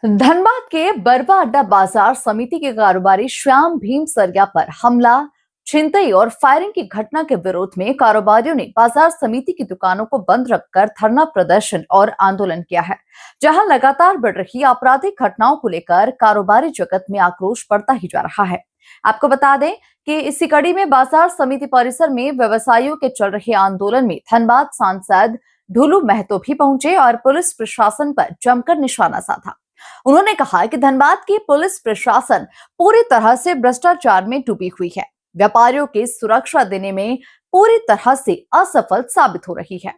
धनबाद के बरवा अड्डा बाजार समिति के कारोबारी श्याम भीम सरिया पर हमला, छिनतई और फायरिंग की घटना के विरोध में कारोबारियों ने बाजार समिति की दुकानों को बंद रखकर धरना प्रदर्शन और आंदोलन किया है। जहां लगातार बढ़ रही आपराधिक घटनाओं को लेकर कारोबारी जगत में आक्रोश बढ़ता ही जा रहा है। आपको बता दें कि इसी कड़ी में बाजार समिति परिसर में व्यवसायियों के चल रहे आंदोलन में धनबाद सांसद ढुलू महतो भी पहुंचे और पुलिस प्रशासन पर जमकर निशाना साधा। उन्होंने कहा कि धनबाद की पुलिस प्रशासन पूरी तरह से भ्रष्टाचार में डूबी हुई है, व्यापारियों की सुरक्षा देने में पूरी तरह से असफल साबित हो रही है।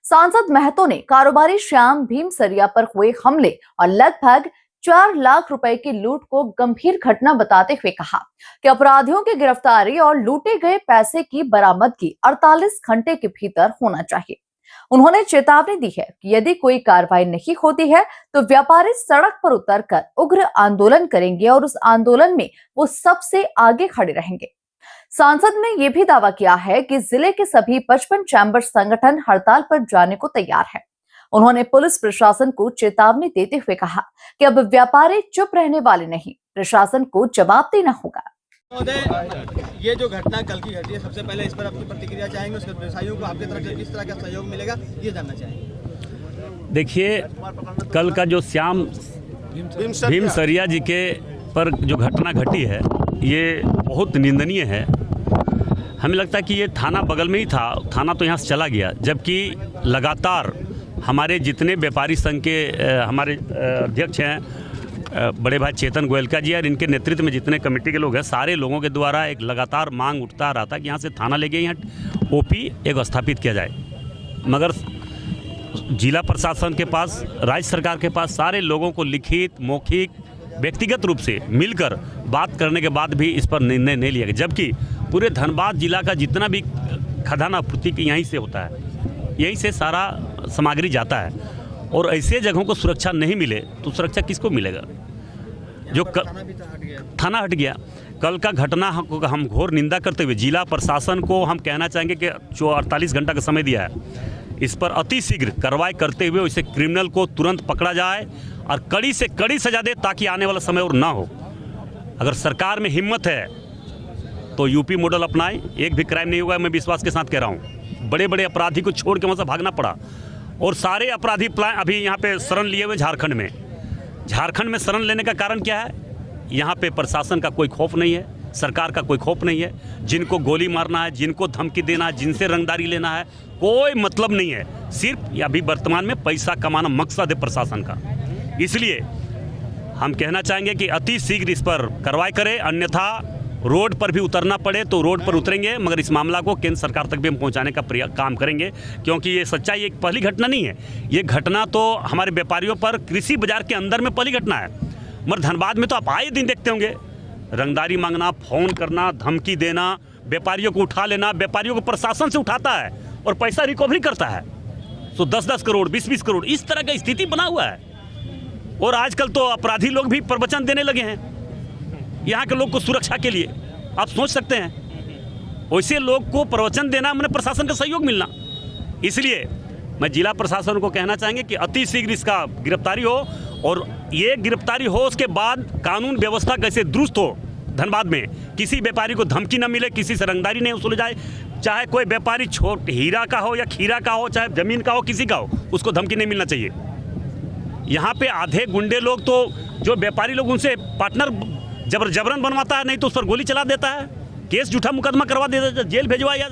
सांसद महतो ने कारोबारी श्याम भीम सरिया पर हुए हमले और लगभग 4 लाख रुपए की लूट को गंभीर घटना बताते हुए कहा कि अपराधियों की गिरफ्तारी और लूटे गए पैसे की बरामदगी 48 घंटे के भीतर होना चाहिए। उन्होंने चेतावनी दी है कि यदि कोई कार्रवाई नहीं होती है तो व्यापारी सड़क पर उतरकर उग्र आंदोलन करेंगे और उस आंदोलन में वो सबसे आगे खड़े रहेंगे। सांसद ने यह भी दावा किया है कि जिले के सभी 55 चैम्बर संगठन हड़ताल पर जाने को तैयार है। उन्होंने पुलिस प्रशासन को चेतावनी देते हुए कहा कि अब व्यापारी चुप रहने वाले नहीं, प्रशासन को जवाब देना होगा। ये जो घटना कल की घटी है, सबसे पहले इस पर अपनी प्रतिक्रिया चाहेंगे, उसके व्यवसायियों को आपकी तरफ से किस तरह का सहयोग मिलेगा ये जानना चाहेंगे। देखिए, कल का जो श्याम भीम सरिया जी के पर जो घटना घटी है ये बहुत निंदनीय है। हमें लगता है कि ये थाना बगल में ही था, थाना तो यहाँ से चला गया, जबकि लगातार हमारे जितने व्यापारी संघ के हमारे अध्यक्ष हैं बड़े भाई चेतन गोयलका जी और इनके नेतृत्व में जितने कमेटी के लोग हैं, सारे लोगों के द्वारा एक लगातार मांग उठता रहा था कि यहाँ से थाना लेके यहाँ ओपी एक स्थापित किया जाए। मगर जिला प्रशासन के पास, राज्य सरकार के पास सारे लोगों को लिखित, मौखिक, व्यक्तिगत रूप से मिलकर बात करने के बाद भी इस पर निर्णय नहीं लिया गया, जबकि पूरे धनबाद जिला का जितना भी खदान आपूर्ति यहीं से होता है, यहीं से सारा सामग्री जाता है और ऐसे जगहों को सुरक्षा नहीं मिले तो सुरक्षा किसको मिलेगा। जो थाना हट गया, कल का घटना हम घोर निंदा करते हुए जिला प्रशासन को हम कहना चाहेंगे कि जो 48 घंटा का समय दिया है, इस पर अति शीघ्र कार्रवाई करते हुए उसे क्रिमिनल को तुरंत पकड़ा जाए और कड़ी से कड़ी सजा दे ताकि आने वाला समय और ना हो। अगर सरकार में हिम्मत है तो यूपी मॉडल अपनाए, एक भी क्राइम नहीं होगा। मैं विश्वास के साथ कह रहा हूँ, बड़े बड़े अपराधी को छोड़ के वहाँ से भागना पड़ा और सारे अपराधी अभी यहाँ पे शरण लिए हुए झारखंड में शरण लेने का कारण क्या है? यहाँ पे प्रशासन का कोई खौफ नहीं है, सरकार का कोई खौफ नहीं है। जिनको गोली मारना है, जिनको धमकी देना है, जिनसे रंगदारी लेना है, कोई मतलब नहीं है। सिर्फ अभी वर्तमान में पैसा कमाना मकसद है प्रशासन का। इसलिए हम कहना चाहेंगे कि अति शीघ्र इस पर कार्रवाई करें, अन्यथा रोड पर भी उतरना पड़े तो रोड पर उतरेंगे, मगर इस मामला को केंद्र सरकार तक भी हम पहुंचाने का काम करेंगे, क्योंकि ये सच्चाई एक पहली घटना नहीं है। ये घटना तो हमारे व्यापारियों पर कृषि बाजार के अंदर में पहली घटना है, मगर धनबाद में तो आप आए दिन देखते होंगे रंगदारी मांगना, फोन करना, धमकी देना, व्यापारियों को उठा लेना। व्यापारियों को प्रशासन से उठाता है और पैसा रिकवरी करता है, तो 10-10 करोड़, 20-20 करोड़, इस तरह का स्थिति बना हुआ है। और आजकल तो अपराधी लोग भी प्रवचन देने लगे हैं यहाँ के लोग को सुरक्षा के लिए। आप सोच सकते हैं, वैसे लोग को प्रवचन देना मैंने प्रशासन का सहयोग मिलना। इसलिए मैं जिला प्रशासन को कहना चाहेंगे कि अति शीघ्र इसका गिरफ्तारी हो और ये गिरफ्तारी हो उसके बाद कानून व्यवस्था कैसे दुरुस्त हो। धनबाद में किसी व्यापारी को धमकी न मिले, किसी से रंगदारी नहीं वसूली जाए, चाहे कोई व्यापारी छोट हीरा का हो या खीरा का हो, चाहे जमीन का हो, किसी का हो, उसको धमकी नहीं मिलना चाहिए। यहाँ पे आधे गुंडे लोग तो जो व्यापारी लोग उनसे पार्टनर जबरन बनवाता है, नहीं तो उस पर गोली चला देता है, केस झूठा मुकदमा करवा देता है, जेल भेजवाया